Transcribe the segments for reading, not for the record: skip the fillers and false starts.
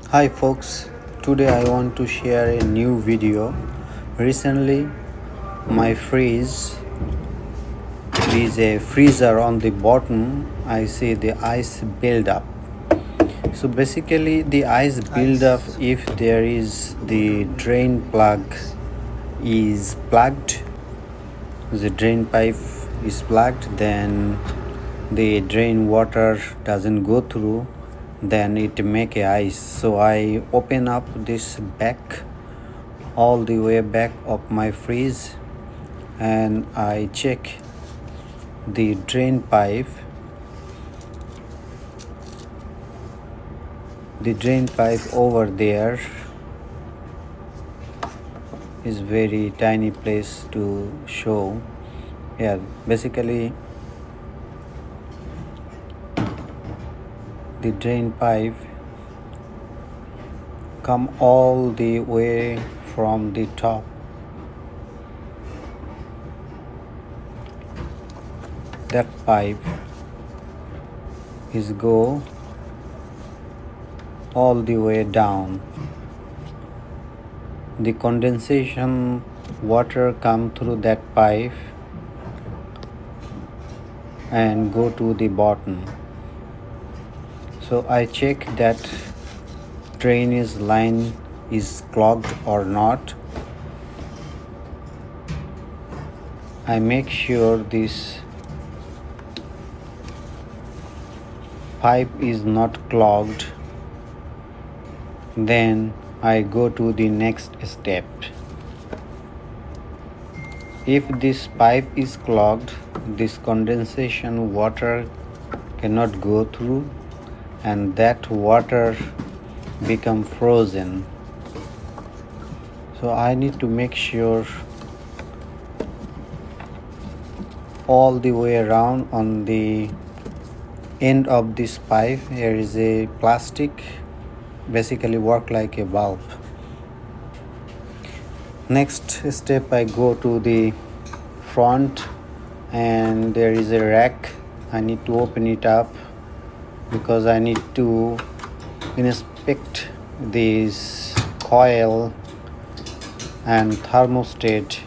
Hi folks, today I want to share a new video. Recently my fridge is a freezer. On the bottom I see the ice buildup. So basically the ice buildup, if there is the drain plug is plugged, the drain pipe is plugged, then the drain water doesn't go through, then it make a ice. So I open up this back, all the way back of my fridge, and I check the drain pipe. The drain pipe over there is very tiny place to show. Yeah, basically the drain pipe come all the way from the top. That pipe is go all the way down. The condensation water come through that pipe and go to the bottom. So I check that drainage line is clogged or not. I make sure this pipe is not clogged. Then I go to the next step. If this pipe is clogged, this condensation water cannot go through and that water become frozen. So I need to make sure all the way around on the end of this pipe here is a plastic, basically work like a bulb. Next step, I go to the front and there is a rack. I need to open it up because I need to inspect this coil and thermostat,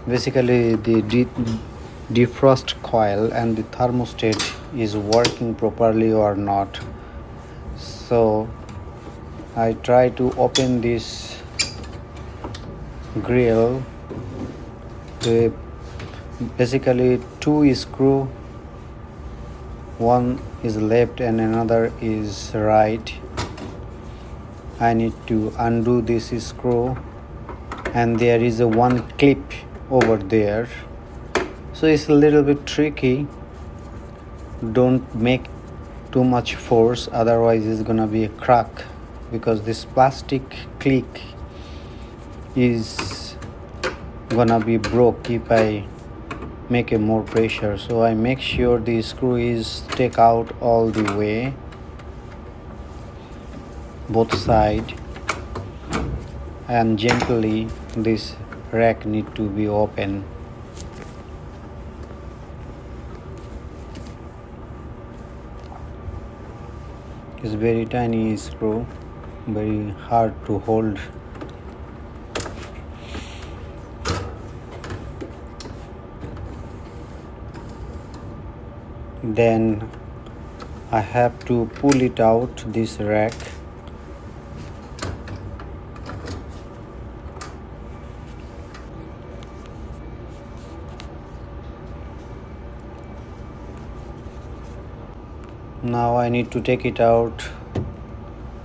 basically the defrost coil and the thermostat is working properly or not. So I try to open this grill. Basically two screw, one is left and another is right. I need to undo this screw and there is a one clip over there, so it's a little bit tricky. Don't make too much force, otherwise it's gonna be a crack, because this plastic clip is gonna be broke if I make a more pressure. So I make sure the screw is take out all the way, both side, and gently this rack need to be open. It's very tiny screw, very hard to hold. Then I have to pull it out, this rack. Now I need to take it out,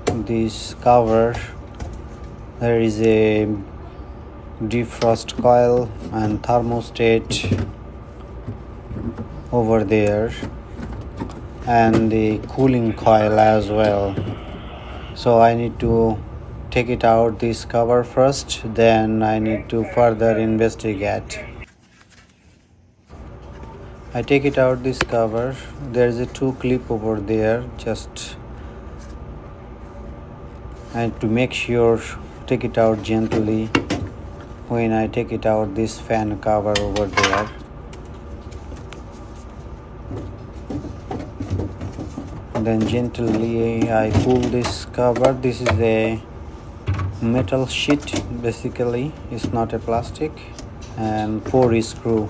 this cover. There is a defrost coil and thermostat over there and the cooling coil as well. So I need to take it out, this cover first, then I need to further investigate. I take it out, this cover. There is a two clip over there, just and to make sure take it out gently. When I take it out, this fan cover over there, Then gently I pull this cover. This is a metal sheet, basically it's not a plastic, and 4 screw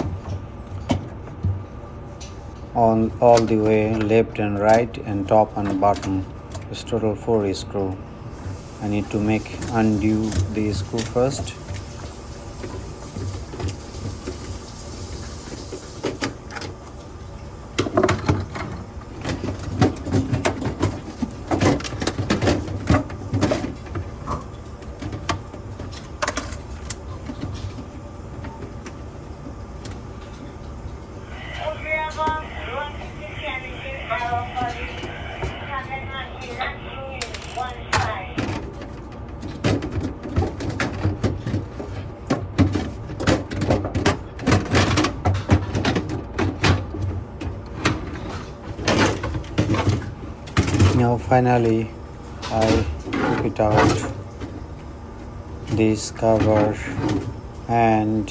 on all the way, left and right and top and bottom. It's total 4 screw. I need to undo the screw first. Now finally I took it out, this cover, and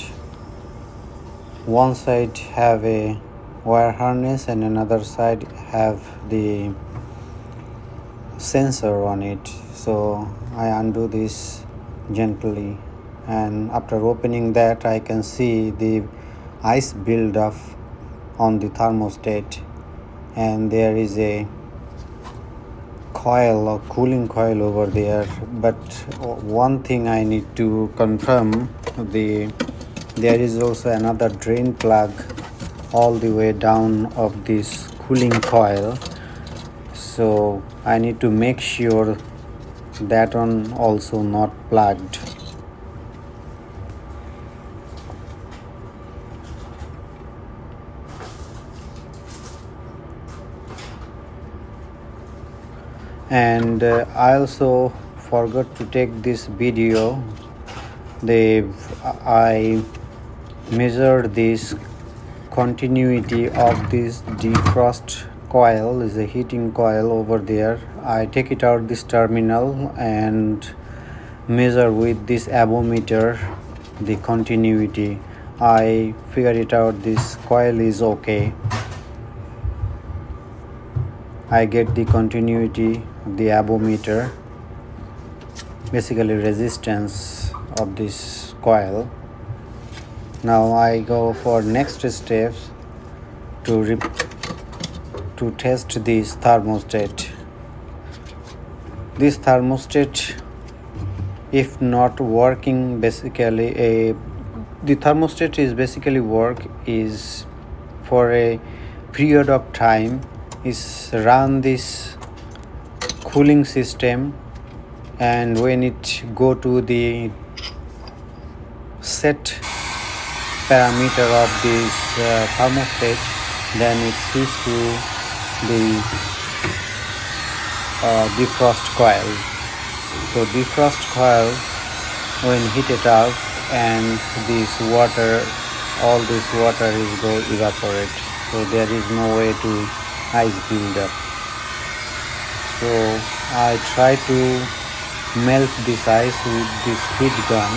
one side have a wire harness and another side have the sensor on it. So I undo this gently, and after opening that I can see the ice buildup on the thermostat, and there is a coil or cooling coil over there. But one thing I need to confirm, there is also another drain plug all the way down of this cooling coil, so I need to make sure that one also not plugged. And I also forgot to take this video. I measured this continuity of this defrost coil, is a heating coil over there. I take it out this terminal and measure with this avometer the continuity. I figured it out, this coil is okay. I get the continuity of the avometer, basically resistance of this coil. Now I go for next steps to test this thermostat. This thermostat, if not working, basically the thermostat is basically work is for a period of time, is run this cooling system, and when it go to the set parameter of this thermostat, then it switch to the defrost coil. So defrost coil, when heated up, and this water, all this water is go evaporate, so there is no way to ice build up. So I try to melt this ice with this heat gun.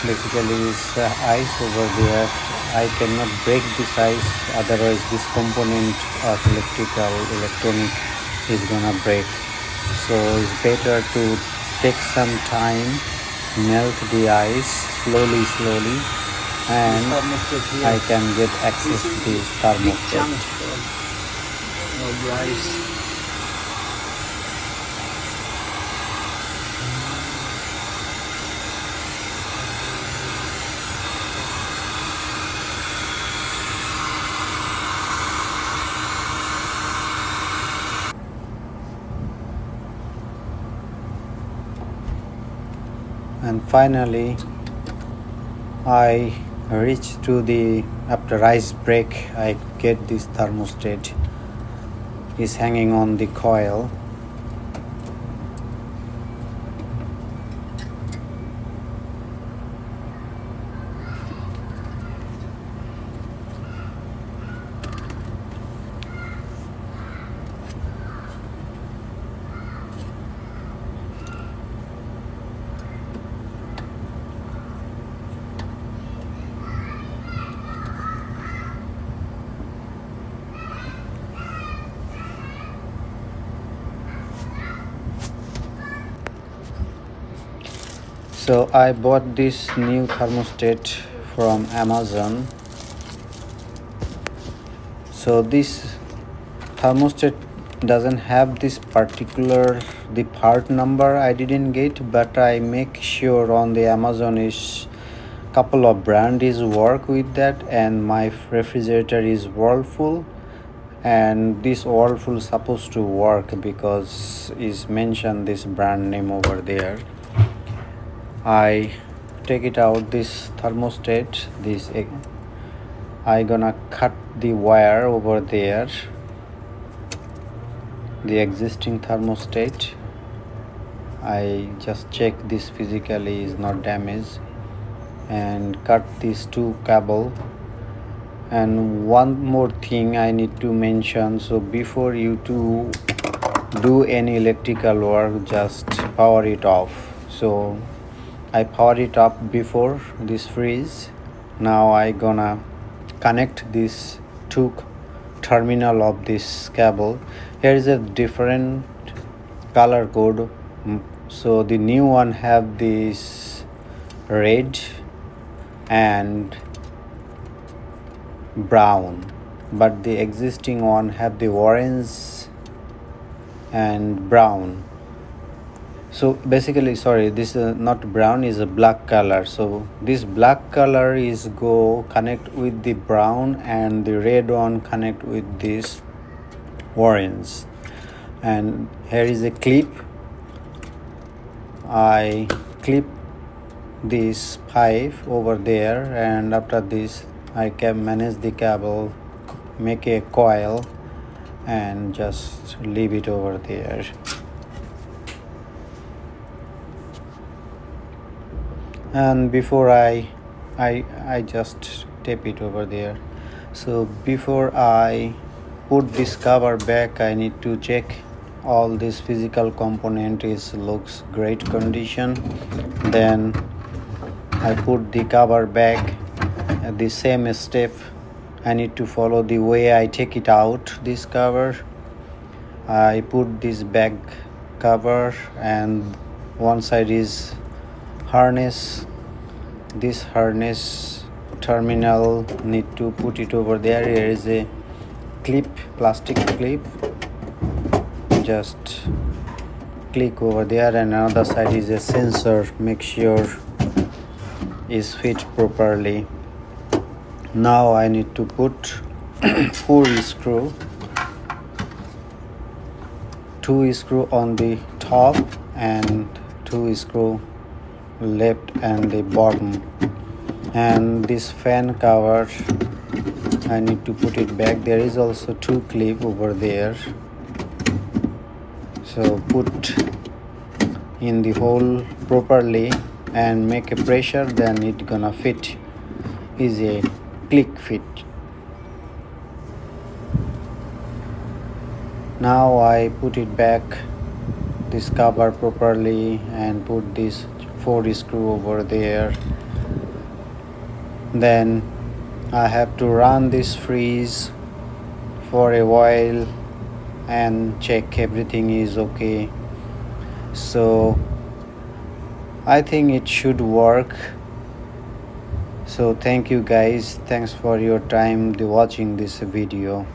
Basically it's ice over there. I cannot break this ice, otherwise this component of electronic is gonna break. So it's better to take some time, melt the ice slowly, and I can get access to this thermostat. And finally I reach to the, after ice break, I get this thermostat is hanging on the coil. So I bought this new thermostat from Amazon. So this thermostat doesn't have this particular the part number I didn't get, but I make sure on the Amazon is couple of brand is work with that, and my refrigerator is Whirlpool, and this Whirlpool supposed to work because is mentioned this brand name over there. I take it out this thermostat, this I gonna cut the wire over there, the existing thermostat. I just check this physically is not damaged and cut these two cable. And one more thing I need to mention, so before you to do any electrical work, just power it off. So I power it up before this freeze. Now I gonna connect this two terminal of this cable. Here is a different color code. So the new one have this red and brown, but the existing one have the orange and brown. So basically, sorry, this is not brown, is a black color. So this black color is go connect with the brown, and the red one connect with this orange. And here is a clip. I clip this pipe over there, and after this I can manage the cable, make a coil and just leave it over there. And before I just tape it over there. So before I put this cover back, I need to check all this physical component is looks great condition. Then I put the cover back at the same step. I need to follow the way I take it out this cover. I put this back cover, and one side is harness. This harness terminal need to put it over there. Here is a clip, plastic clip. Just click over there, and another side is a sensor. Make sure is fit properly. Now I need to put 4 screw, 2 screw on the top and 2 screw left and the bottom. And this fan cover I need to put it back. There is also 2 clip over there. So put in the hole properly and make a pressure, then it gonna fit. Is a click fit. Now I put it back this cover properly and put this 4 screw over there. Then I have to run this freeze for a while and check everything is okay. So I think it should work. So thank you guys, thanks for your time watching this video.